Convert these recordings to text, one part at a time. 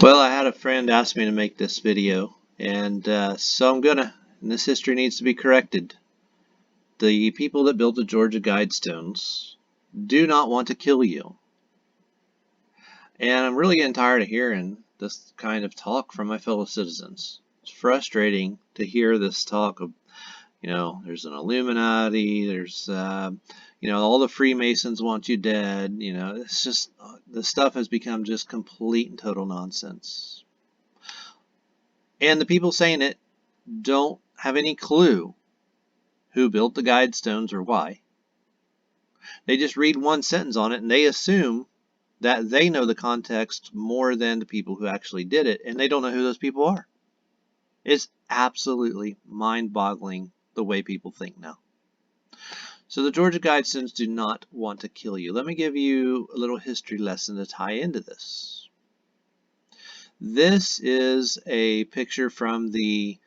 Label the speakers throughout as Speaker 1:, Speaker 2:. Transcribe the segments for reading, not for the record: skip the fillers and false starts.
Speaker 1: Well, I had a friend ask me to make this video, and so I'm gonna. And this history needs to be corrected. The people that built the Georgia Guidestones do not want to kill you. And I'm really getting tired of hearing this kind of talk from my fellow citizens. It's frustrating to hear this talk of, there's an Illuminati, there's, all the Freemasons want you dead. It's just, the stuff has become just complete and total nonsense. And the people saying it don't have any clue who built the Guidestones or why. They just read one sentence on it and they assume that they know the context more than the people who actually did it, and they don't know who those people are. It's absolutely mind-boggling the way people think now. So the Georgia Guidestones do not want to kill you. Let me give you a little history lesson to tie into this. This is a picture from the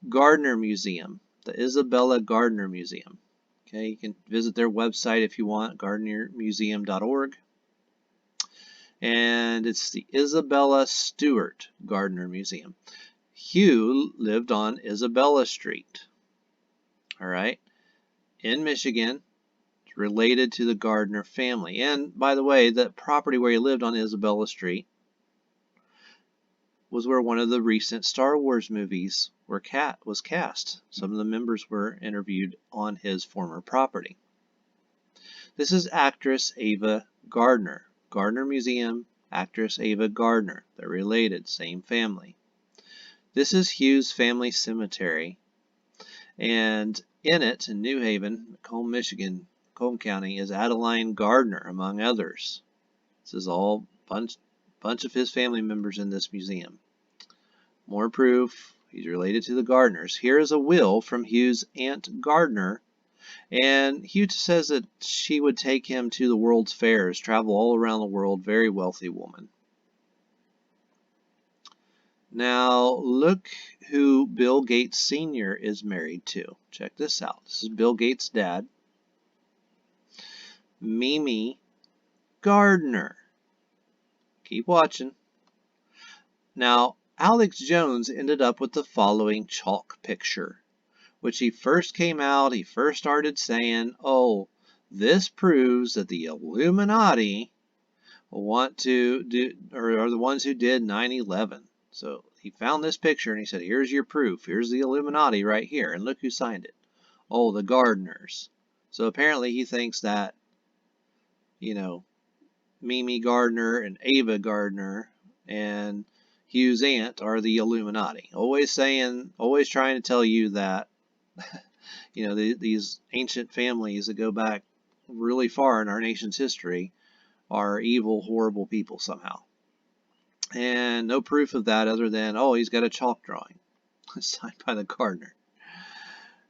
Speaker 1: Gardner Museum, the Isabella Gardner Museum. Okay, you can visit their website if you want, gardnermuseum.org. And it's the Isabella Stewart Gardner Museum. Hugh lived on Isabella Street, all right, in Michigan. It's related to the Gardner family. And by the way, the property where he lived on Isabella Street was where one of the recent Star Wars movies was cast. Some of the members were interviewed on his former property. This is actress Ava Gardner. Gardner Museum, actress Ava Gardner. They're related, same family. This is Hugh's family cemetery. And in it, in New Haven, Macomb, Michigan, Macomb County, is Adeline Gardner, among others. This is all bunch of his family members in this museum. More proof, he's related to the Gardners. Here is a will from Hugh's Aunt Gardner, and Hugh says that she would take him to the world's fairs, travel all around the world, very wealthy woman. Now look who Bill Gates Sr. is married to. Check this out. This is Bill Gates' dad, Mimi Gardner. Keep watching. Now, Alex Jones ended up with the following chalk picture, which he first started saying, oh, this proves that the Illuminati want to do, or are the ones who did 9/11. So he found this picture and he said, here's your proof. Here's the Illuminati right here. And look who signed it. Oh, the Gardners. So apparently he thinks that, Mimi Gardner and Ava Gardner and Hugh's aunt are the Illuminati. Always trying to tell you that, these ancient families that go back really far in our nation's history are evil, horrible people somehow. And no proof of that other than, oh, he's got a chalk drawing signed by the Gardner.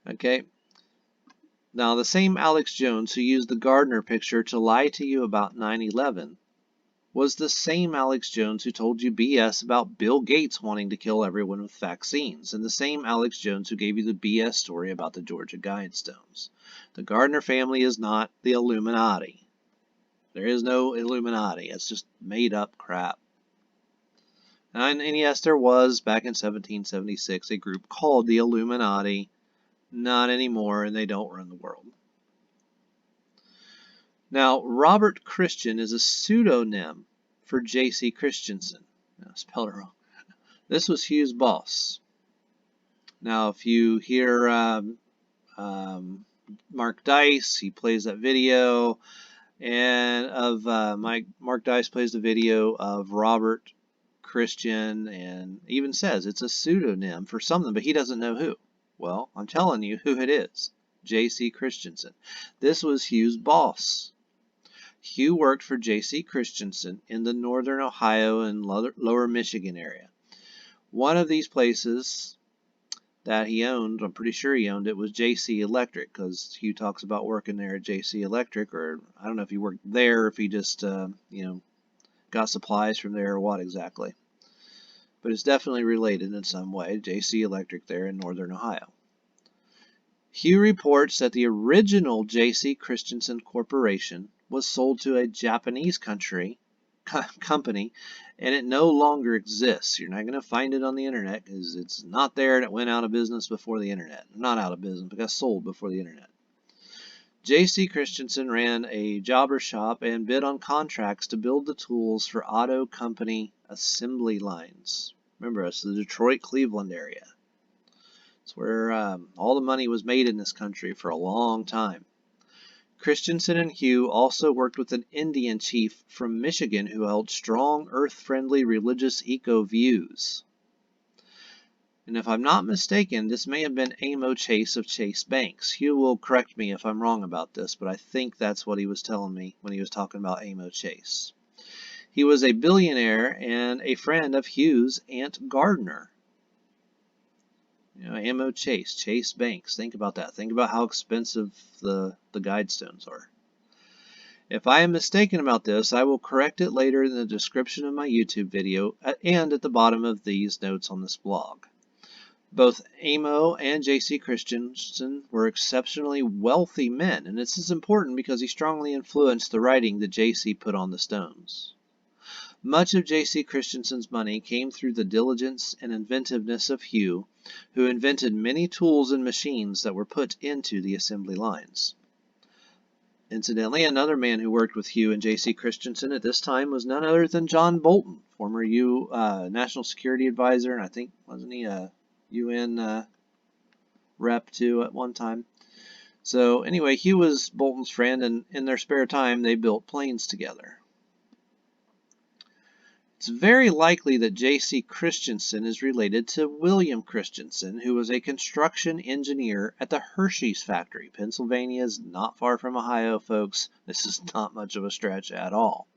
Speaker 1: Okay. Now, the same Alex Jones who used the Gardner picture to lie to you about 9/11 was the same Alex Jones who told you BS about Bill Gates wanting to kill everyone with vaccines, and the same Alex Jones who gave you the BS story about the Georgia Guidestones. The Gardner family is not the Illuminati. There is no Illuminati. It's just made up crap. And yes, there was, back in 1776, a group called the Illuminati. Not anymore, and they don't run the world. Now, Robert Christian is a pseudonym for J.C. Christiansen. No, spelled it wrong. This was Hugh's boss. Now, if you hear Mark Dice, he plays that video, and Mark Dice plays the video of Robert Christian, and even says it's a pseudonym for something, but he doesn't know who. Well, I'm telling you who it is. J.C. Christensen. This was Hugh's boss. Hugh worked for J.C. Christensen in the northern Ohio and lower Michigan area. One of these places that he owned, I'm pretty sure he owned it, was J.C. Electric, because Hugh talks about working there at J.C. Electric, or I don't know if he worked there or if he just, got supplies from there or what exactly. But it's definitely related in some way, J.C. Electric there in northern Ohio. Hugh reports that the original J.C. Christensen Corporation was sold to a Japanese country company, and it no longer exists. You're not going to find it on the internet because it's not there, and it went out of business before the internet. Not out of business, but got sold before the internet. J.C. Christensen ran a jobber shop and bid on contracts to build the tools for auto company assembly lines. Remember, it's the Detroit-Cleveland area. It's where all the money was made in this country for a long time. Christiansen and Hugh also worked with an Indian chief from Michigan who held strong, earth-friendly religious eco-views. And if I'm not mistaken, this may have been Amo Chase of Chase Banks. Hugh will correct me if I'm wrong about this, but I think that's what he was telling me when he was talking about Amo Chase. He was a billionaire and a friend of Hugh's Aunt Gardner. Amo Chase, Chase Banks. Think about that. Think about how expensive the Guidestones are. If I am mistaken about this, I will correct it later in the description of my YouTube video and at the bottom of these notes on this blog. Both Amo and J.C. Christensen were exceptionally wealthy men, and this is important because he strongly influenced the writing that J.C. put on the stones. Much of J.C. Christensen's money came through the diligence and inventiveness of Hugh, who invented many tools and machines that were put into the assembly lines. Incidentally, another man who worked with Hugh and J.C. Christensen at this time was none other than John Bolton, former National Security Advisor, and I think, wasn't he a UN rep too at one time? So anyway, Hugh was Bolton's friend, and in their spare time, they built planes together. It's very likely that J.C. Christensen is related to William Christensen, who was a construction engineer at the Hershey's factory. Pennsylvania is not far from Ohio, folks. This is not much of a stretch at all.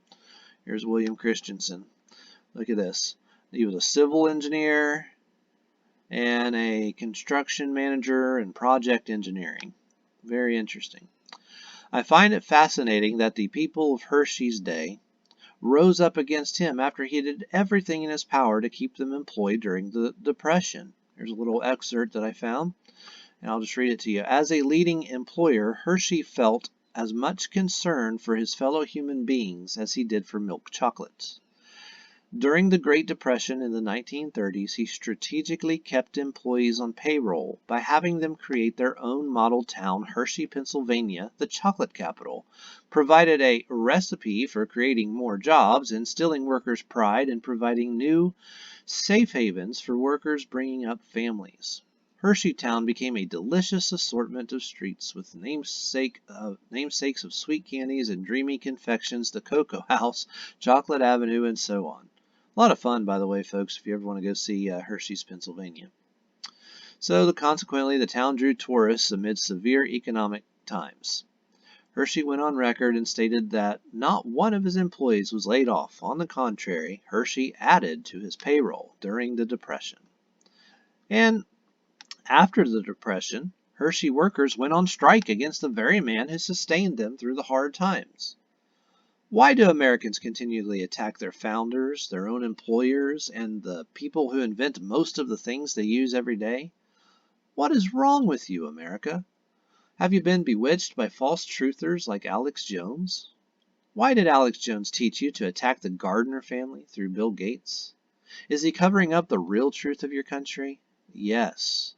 Speaker 1: Here's William Christensen. Look at this. He was a civil engineer and a construction manager in project engineering. Very interesting. I find it fascinating that the people of Hershey's day rose up against him after he did everything in his power to keep them employed during the Depression. Here's a little excerpt that I found, and I'll just read it to you. As a leading employer, Hershey felt as much concern for his fellow human beings as he did for milk chocolates. During the Great Depression in the 1930s, he strategically kept employees on payroll by having them create their own model town, Hershey, Pennsylvania, the chocolate capital, provided a recipe for creating more jobs, instilling workers' pride, and providing new safe havens for workers bringing up families. Hersheytown became a delicious assortment of streets with namesakes of sweet candies and dreamy confections, the Cocoa House, Chocolate Avenue, and so on. A lot of fun, by the way, folks, if you ever want to go see Hershey's, Pennsylvania. So, consequently, the town drew tourists amid severe economic times. Hershey went on record and stated that not one of his employees was laid off. On the contrary, Hershey added to his payroll during the Depression. And after the Depression, Hershey workers went on strike against the very man who sustained them through the hard times. Why do Americans continually attack their founders, their own employers, and the people who invent most of the things they use every day? What is wrong with you, America? Have you been bewitched by false truthers like Alex Jones? Why did Alex Jones teach you to attack the Gardner family through Bill Gates? Is he covering up the real truth of your country? Yes.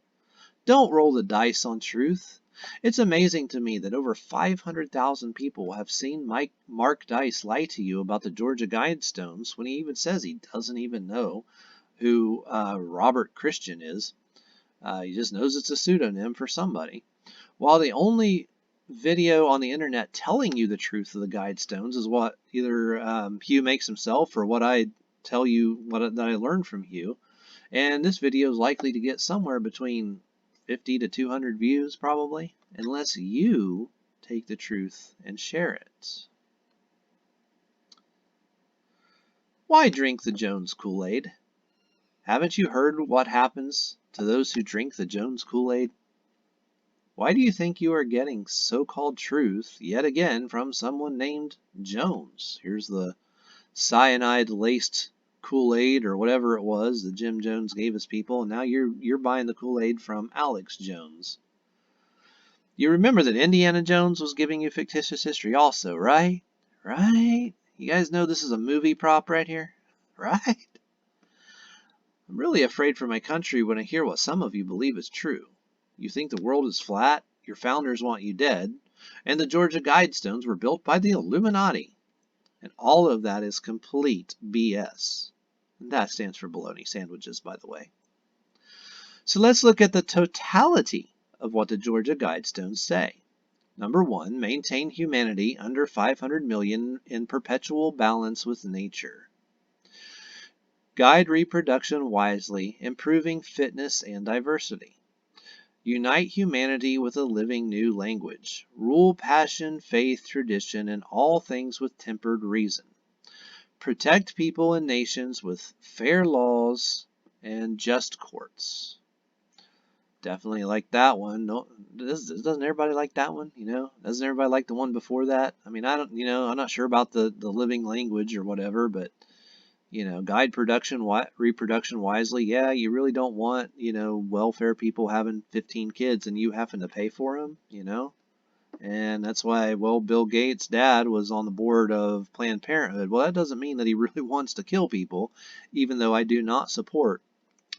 Speaker 1: Don't roll the dice on truth. It's amazing to me that over 500,000 people have seen Mark Dice lie to you about the Georgia Guidestones when he even says he doesn't even know who Robert Christian is. He just knows it's a pseudonym for somebody. While the only video on the internet telling you the truth of the Guidestones is what either Hugh makes himself or what I tell you that I learned from Hugh. And this video is likely to get somewhere between 50 to 200 views probably, unless you take the truth and share it. Why drink the Jones Kool-Aid? Haven't you heard what happens to those who drink the Jones Kool-Aid? Why do you think you are getting so-called truth yet again from someone named Jones? Here's the cyanide-laced Kool-Aid or whatever it was that Jim Jones gave his people, and now you're buying the Kool-Aid from Alex Jones. You remember that Indiana Jones was giving you fictitious history also, right? Right? You guys know this is a movie prop right here, right? I'm really afraid for my country when I hear what some of you believe is true. You think the world is flat, your founders want you dead, and the Georgia Guidestones were built by the Illuminati. And all of that is complete BS. And that stands for bologna sandwiches, by the way. So let's look at the totality of what the Georgia Guidestones say. Number 1, maintain humanity under 500 million in perpetual balance with nature. Guide reproduction wisely, improving fitness and diversity. Unite humanity with a living new language. Rule passion, faith, tradition, and all things with tempered reason. Protect people and nations with fair laws and just courts. Definitely like that one. No, doesn't everybody like that one? Doesn't everybody like the one before that? I mean, I'm not sure about the living language or whatever, but guide reproduction wisely. Yeah, you really don't want, welfare people having 15 kids and you having to pay for them, And that's why, Bill Gates' dad was on the board of Planned Parenthood. Well, that doesn't mean that he really wants to kill people, even though I do not support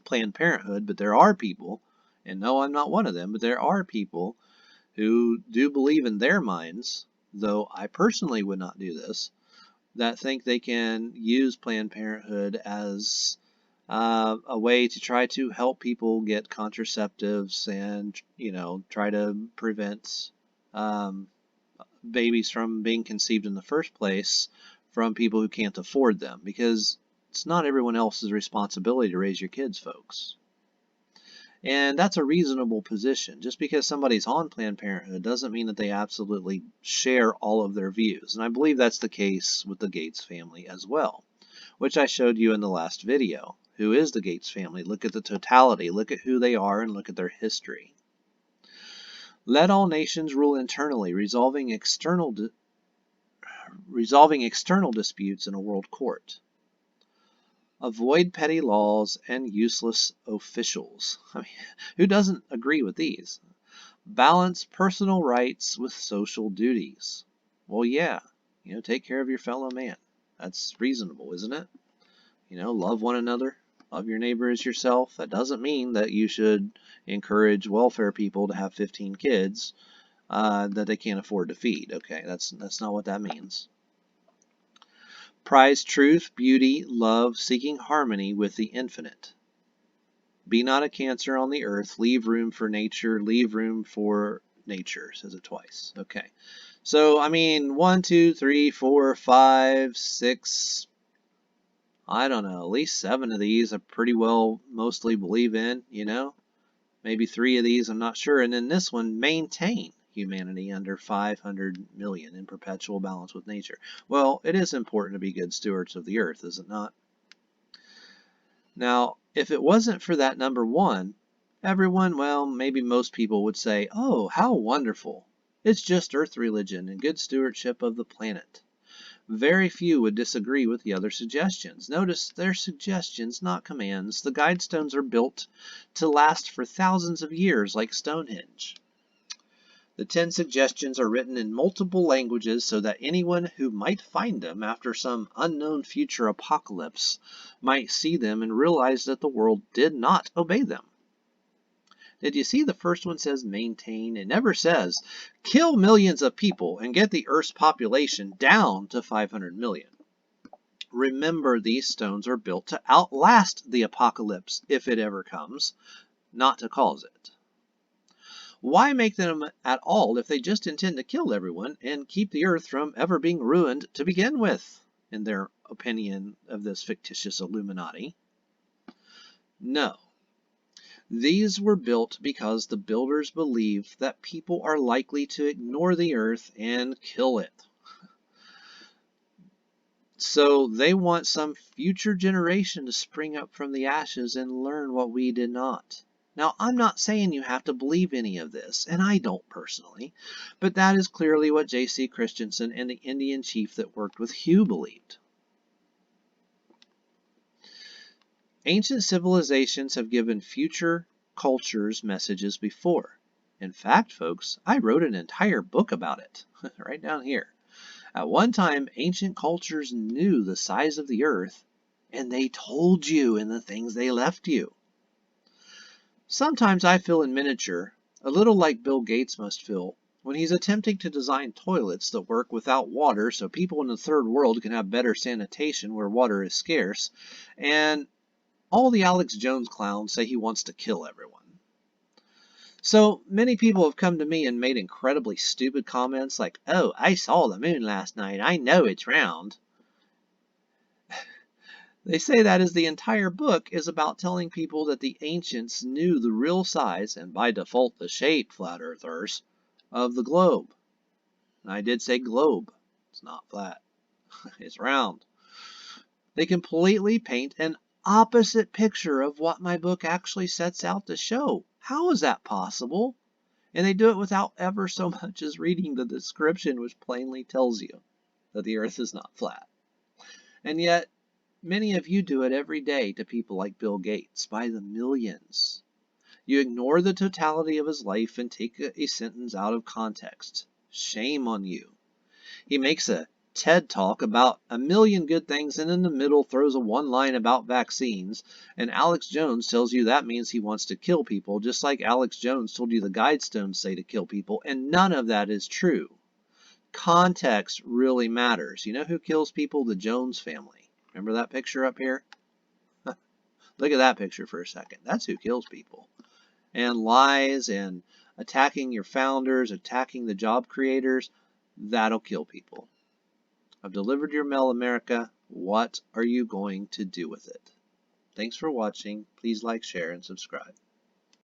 Speaker 1: Planned Parenthood. But there are people, and no, I'm not one of them, but there are people who do believe in their minds, though I personally would not do this, that think they can use Planned Parenthood as a way to try to help people get contraceptives and, try to prevent babies from being conceived in the first place from people who can't afford them, because it's not everyone else's responsibility to raise your kids, folks. And that's a reasonable position. Just because somebody's on Planned Parenthood doesn't mean that they absolutely share all of their views. And I believe that's the case with the Gates family as well, which I showed you in the last video. Who is the Gates family? Look at the totality. Look at who they are and look at their history. Let all nations rule internally, resolving external disputes in a world court. Avoid petty laws and useless officials. I mean, who doesn't agree with these? Balance personal rights with social duties. Well, yeah, take care of your fellow man. That's reasonable, isn't it? Love one another. Love your neighbor as yourself. That doesn't mean that you should encourage welfare people to have 15 kids that they can't afford to feed. Okay, that's not what that means. Prize truth, beauty, love, seeking harmony with the infinite. Be not a cancer on the earth. Leave room for nature. Leave room for nature, says it twice. Okay. So, 1, 2, 3, 4, 5, 6, I don't know, at least 7 of these I pretty well mostly believe in, Maybe 3 of these, I'm not sure. And then this one, maintain humanity under 500 million in perpetual balance with nature. Well, it is important to be good stewards of the earth, is it not? Now, if it wasn't for that number 1, everyone, maybe most people would say, oh, how wonderful. It's just earth religion and good stewardship of the planet. Very few would disagree with the other suggestions. Notice they're suggestions, not commands. The Guidestones are built to last for thousands of years, like Stonehenge. The 10 suggestions are written in multiple languages so that anyone who might find them after some unknown future apocalypse might see them and realize that the world did not obey them. Did you see the first one says maintain? It never says kill millions of people and get the Earth's population down to 500 million. Remember, these stones are built to outlast the apocalypse if it ever comes, not to cause it. Why make them at all if they just intend to kill everyone and keep the Earth from ever being ruined to begin with, in their opinion of this fictitious Illuminati? No. These were built because the builders believed that people are likely to ignore the earth and kill it. So they want some future generation to spring up from the ashes and learn what we did not. Now, I'm not saying you have to believe any of this, and I don't personally, but that is clearly what J.C. Christiansen and the Indian chief that worked with Hugh believed. Ancient civilizations have given future cultures messages before. In fact, folks, I wrote an entire book about it, right down here. At one time, ancient cultures knew the size of the earth, and they told you in the things they left you. Sometimes I feel in miniature, a little like Bill Gates must feel when he's attempting to design toilets that work without water so people in the third world can have better sanitation where water is scarce, and all the Alex Jones clowns say he wants to kill everyone. So many people have come to me and made incredibly stupid comments like, "Oh, I saw the moon last night. I know it's round." They say that is the entire book is about telling people that the ancients knew the real size, and by default the shape, flat earthers, of the globe. And I did say globe. It's not flat. It's round. They completely paint an opposite picture of what my book actually sets out to show. How is that possible? And they do it without ever so much as reading the description, which plainly tells you that the earth is not flat. And yet, many of you do it every day to people like Bill Gates by the millions. You ignore the totality of his life and take a sentence out of context. Shame on you. He makes a TED talk about a million good things and in the middle throws a one line about vaccines, and Alex Jones tells you that means he wants to kill people, just like Alex Jones told you the Guidestones say to kill people, and none of that is true. Context really matters. You know who kills people? The Jones family. Remember that picture up here? Look at that picture for a second. That's who kills people. And lies and attacking your founders, attacking the job creators, that'll kill people. I've delivered your mail, America. What are you going to do with it? Thanks for watching. Please like, share, and subscribe.